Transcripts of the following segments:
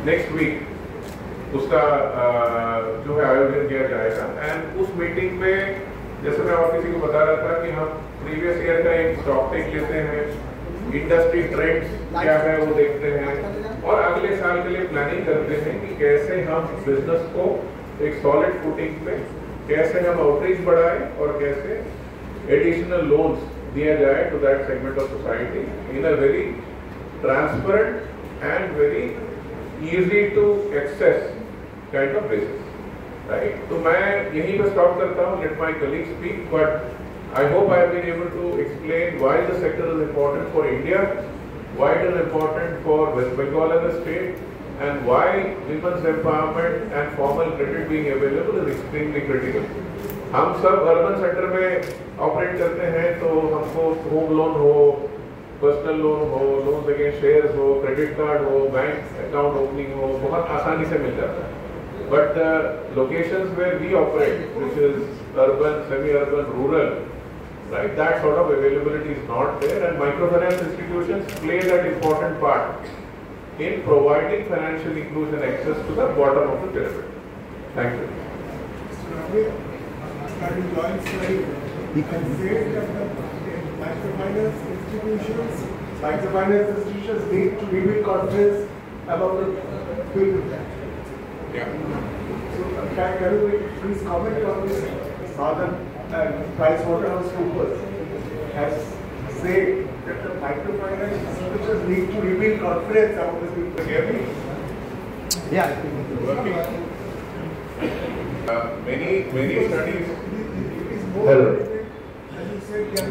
Next week उसका जो है आयोजन किया जाएगा। एंड उस मीटिंग में जैसे मैं और किसी को बता रहा था कि हम प्रीवियस ईयर का एक स्टॉक टेक लेते हैं, इंडस्ट्री ट्रेंड्स क्या है वो देखते हैं और अगले साल के लिए प्लानिंग करते हैं कि कैसे हम बिजनेस को एक सॉलिड फुटिंग पे कैसे हम आउटरीच बढ़ाएं और कैसे एडिशनल लोन्स दिया जाए to that segment of society in a very transparent and very easy to access kind of basis, right. तो मैं यहीं पर स्टॉप करता हूँ, let my colleague speak, but I hope I have been able to explain why the sector is important for India, why it is important for West Bengal as a state, and why women's empowerment and formal credit being available is extremely critical. हम सब urban sector में operate करते हैं तो हमको home loan हो, personal loan हो, loan against shares हो, क्रेडिट कार्ड हो, बैंक अकाउंट ओपनिंग हो, बहुत आसानी से मिल जाता है। But locations where we operate, which is urban, semi-urban, rural, right, that sort of availability is not there, and microfinance institutions play that important part in providing financial inclusion access to the bottom of the pyramid. Thank you. Mr. Ravi, starting joint study, you can say that the microfinance institutions need to rebuild confidence about the field. Yeah. So can you please comment on this? Northern PricewaterhouseCoopers has said that the microfinance institutions need to rebuild confidence among the people. Hear me? Yeah, I think it's working. Many studies Hello.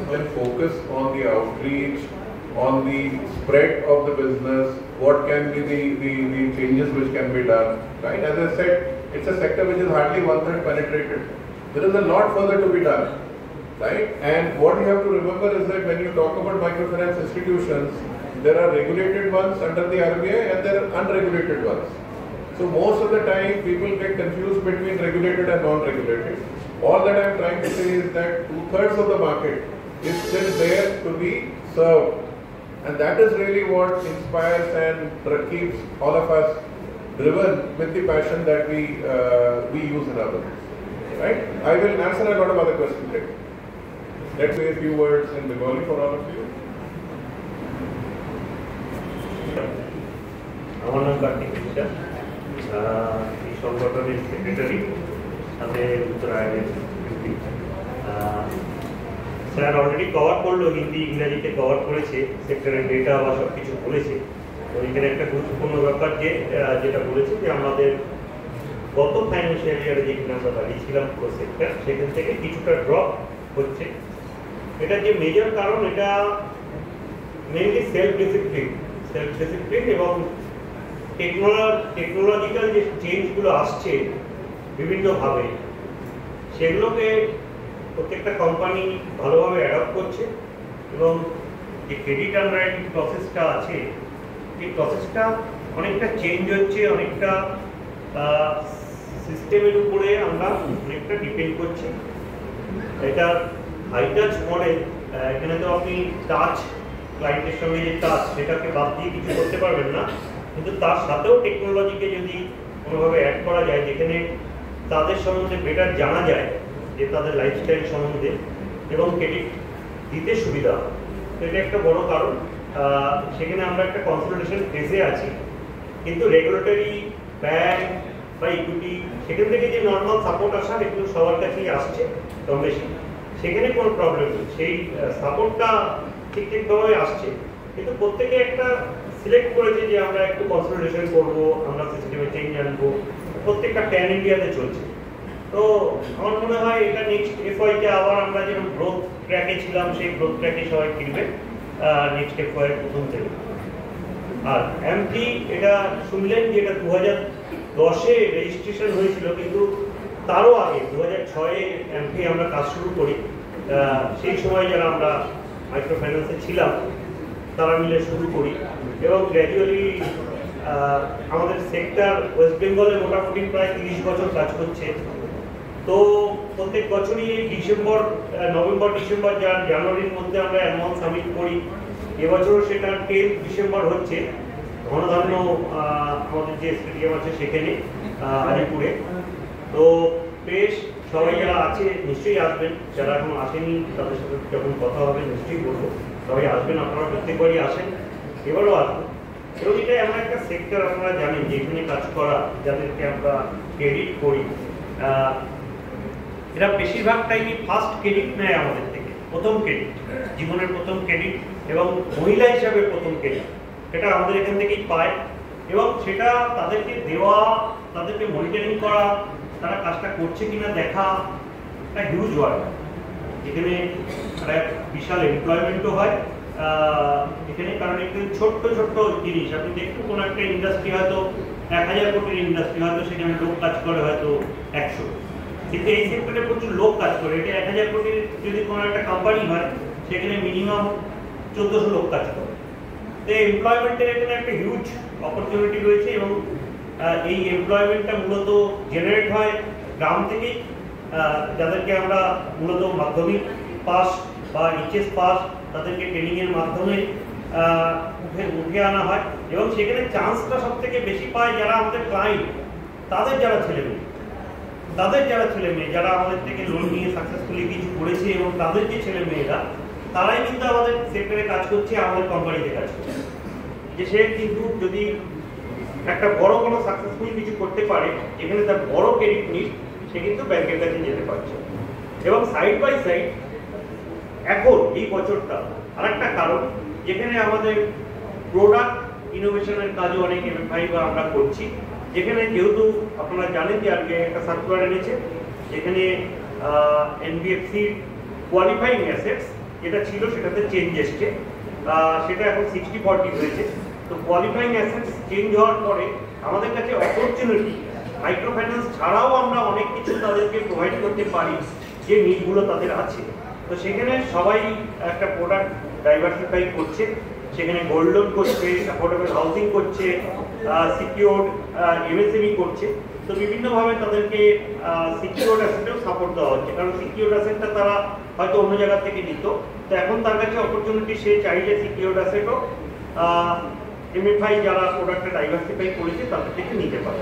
will focus on the outreach, on the spread of the business, what can be the changes which can be done, right? As I said, it's a sector which is hardly 1/3 penetrated. There is a lot further to be done, right? And what you have to remember is that when you talk about microfinance institutions, there are regulated ones under the RBI and there are unregulated ones. So most of the time people get confused between regulated and non-regulated. All that I am trying to say is that 2/3 of the market is still there to be served. And that is really what inspires and keeps all of us driven with the passion that we use in our business. Right? I will answer a lot of other questions later. Let's say a few words in Bengali for all of you. আমার নাম কার্তিক বিশ্বাস, এই সংগঠনের secretary, সাথে উত্তরায়ণের UP. Sir already cover করলো, হিন্দি ইংরাজিতে cover করেছে, সেক্টরের ডেটা বা সব কিছু বলেছে। তো এখানে একটা গুরুত্বপূর্ণ ব্যাপার যেটা বলেছে যে আমাদের গত ফাইন্যান্সিয়াল ইয়ারে যেখানে আমরা দাঁড়িয়েছিলাম পুরো সেক্টর, সেখান থেকে কিছুটা ড্রপ হচ্ছে। এটা যে মেজর কারণ, এটা মেনলি সেলফ ডিসিপ্লিন এবং টেকনোলজিক্যাল যে চেঞ্জগুলো আসছে বিভিন্নভাবে, সেগুলোকে প্রত্যেকটা কোম্পানি ভালোভাবে অ্যাডপ্ট করছে এবং যে ক্রেডিট আন্ডাররাইটিং প্রসেসটা আছে, এই প্রসেসটা অনেকটা চেঞ্জ হচ্ছে, অনেকটা সিস্টেমের উপরে আমরা অনেকটা ডিপেন্ড করছি। এটা হাই টাচ মডেল, এখানে তো আপনি টাচ, ক্লায়েন্টের সঙ্গে যে টাচ, সেটাকে বাদ দিয়ে কিছু করতে পারবেন না, কিন্তু তার সাথেও টেকনোলজিকে যদি কোনোভাবে অ্যাড করা যায়, যেখানে তাদের সম্বন্ধে বেটার জানা যায়, যে তাদের লাইফস্টাইল সম্বন্ধে এবং ক্রেডিট দিতে সুবিধা, এটা একটা বড় কারণ। সেখানে আমরা একটা কনসলিডেশন ফেজে আছি, কিন্তু রেগুলেটরি ব্যাংক বা ইকুইটি সেখান থেকে যে নর্মাল সাপোর্ট আসার, এগুলো সবার কাছেই আসছে কম বেশি, সেখানে কোনো প্রবলেম নেই, সেই সাপোর্টটা ঠিকঠাকভাবে আসছে। কিন্তু প্রত্যেকে একটা সিলেক্ট করেছে যে আমরা একটু কনসলিডেশন করবো, আমরা সিস্টেমে চেঞ্জ আনবো, প্রত্যেকটা প্যান ইন্ডিয়াতে চলছে। তো আমার মনে হয় এটা নেক্সট এফওয়াইতে আবার আমরা যেরকম গ্রোথ ট্র্যাকে ছিলাম, সেই গ্রোথ ট্র্যাকে সবাই ফিরবে নেক্সট এফওয়াই প্রথম থেকে। আর এমটি এটা শুনলেন যে এটা 2010-এ রেজিস্ট্রেশন হয়েছিল, কিন্তু তারও আগে 2006-এ এমটি আমরা কাজ শুরু করি। সেই সময় যারা আমরা মাইক্রো ফাইন্যান্সে ছিলাম তারা মিলে শুরু করি এবং গ্র্যাজুয়ালি আমাদের সেক্টর ওয়েস্ট বেঙ্গলে মোটামুটি প্রায় 30 বছর কাজ করছে। তো প্রত্যেক বছরই নভেম্বর ডিসেম্বর জানুয়ারির মধ্যে আমরা অ্যানুয়াল সামিট করি। এবছরও সেটা 10 ডিসেম্বর হচ্ছে। ঘনধান্য আমাদের যে স্টেডিয়াম আছে সেখানে আলিপুরে। তো বেশ সবাই যারা আছে নিশ্চয়ই আসবেন, যারা এখন আসেনি তাদের সাথে যখন কথা হবে নিশ্চয়ই বলবো সবাই আসবেন, আপনারা প্রত্যেকবারই আসেন, এবারও আসবেন। এবং এটা এমন একটা সেক্টর আপনারা জানেন যে এখানে কাজ করা যাদেরকে আমরা ক্রেডিট করি, এরা বেশিরভাগ টাইমই ফার্স্ট ক্রেডিট নেয় আমাদের থেকে, প্রথম ক্রেডিট, জীবনের প্রথম ক্রেডিট এবং মহিলা হিসাবে প্রথম ক্রেডিট, সেটা আমাদের এখান থেকেই পায়। এবং সেটা তাদেরকে দেওয়া, তাদেরকে মনিটরিং করা, তারা কাজটা করছে কিনা দেখা, একটা হিউজ ওয়ার্ক। এখানে একটা বিশাল এমপ্লয়মেন্টও হয় এখানে, কারণ একটু ছোট্ট ছোট্ট জিনিস আপনি দেখুন, কোনো একটা ইন্ডাস্ট্রি হয়তো 1000 কোটির ইন্ডাস্ট্রি, হয়তো সেখানে লোক কাজ করে হয়তো 100, কিন্তু এই সেক্টরে প্রচুর লোক কাজ করে। এটা 1000 কোটির যদি কোনো একটা কোম্পানি হয় সেখানে মিনিমাম 1400 লোক কাজ করে। তো এমপ্লয়মেন্টের এখানে একটা হিউজ অপরচুনিটি রয়েছে এবং এই এমপ্লয়মেন্টটা মূলত জেনারেট হয় গ্রাম থেকেই, যাদেরকে আমরা মূলত মাধ্যমিক পাস বা এইচএস পাস তাদেরকে ট্রেনিংয়ের মাধ্যমে উঠে আনা হয়। এবং সেখানে চান্সটা সব থেকে বেশি পায় যারা আমাদের ক্লায়েন্ট, তাদের যারা ছেলেমেয়ে যারা আমাদের থেকে লোন নিয়ে সাকসেসফুলি কিছু করেছে এবং তাদের যে ছেলেমেয়েরা, তারাই কিন্তু আমাদের সেক্টরে কাজ করছে, আমাদের কোম্পানিতে কাজ করছে। যে সে কিন্তু যদি একটা বড় কোনো সাকসেসফুল কিছু করতে পারে, যেখানে তার বড় ক্রেডিট নিড, সে কিন্তু ব্যাংকের কাছে যেতে পারছে। এবং সাইড বাই সাইড এখন এই বছরটা আরেকটা কারণ, যেখানে আমাদের প্রোডাক্ট ইনোভেশনের কাজও অনেক এমএফআই বা আমরা করছি, যেখানে যেহেতু আপনারা জানেন যে আজকে একটা সার্কুলার এনেছে, যেখানে এনবিএফসি কোয়ালিফাইং অ্যাসেটস যেটা ছিল সেটাতে চেঞ্জ এসছে, সেটা এখন 60-40 হয়েছে। তো কোয়ালিফাইং অ্যাসেটস চেঞ্জ হওয়ার পরে আমাদের কাছে অপরচুনিটি, মাইক্রো ফাইন্যান্স ছাড়াও আমরা অনেক কিছু তাদেরকে প্রোভাইড করতে পারি যে নিডগুলো তাদের আছে। তো সেখানে সবাই একটা প্রোডাক্ট ডাইভার্সিফাই করছে, সেখানে গোল্ড লোন করছে, অ্যাফোর্ডেবল হাউসিং করছে, সিকিউরড এমএসএমই করছে। তো বিভিন্নভাবে তাদেরকে সিকিউরড অ্যাসেটেও সাপোর্ট দেওয়া হচ্ছে, কারণ সিকিউরড অ্যাসেটটা তারা হয়তো অন্য জায়গা থেকে নিত, তো এখন তার কাছে অপরচুনিটি, সে চাইলে সিকিউরড অ্যাসেটও এমএফআই যারা প্রোডাক্টটা ডাইভার্সিফাই করেছে তাদের থেকে নিতে পারে।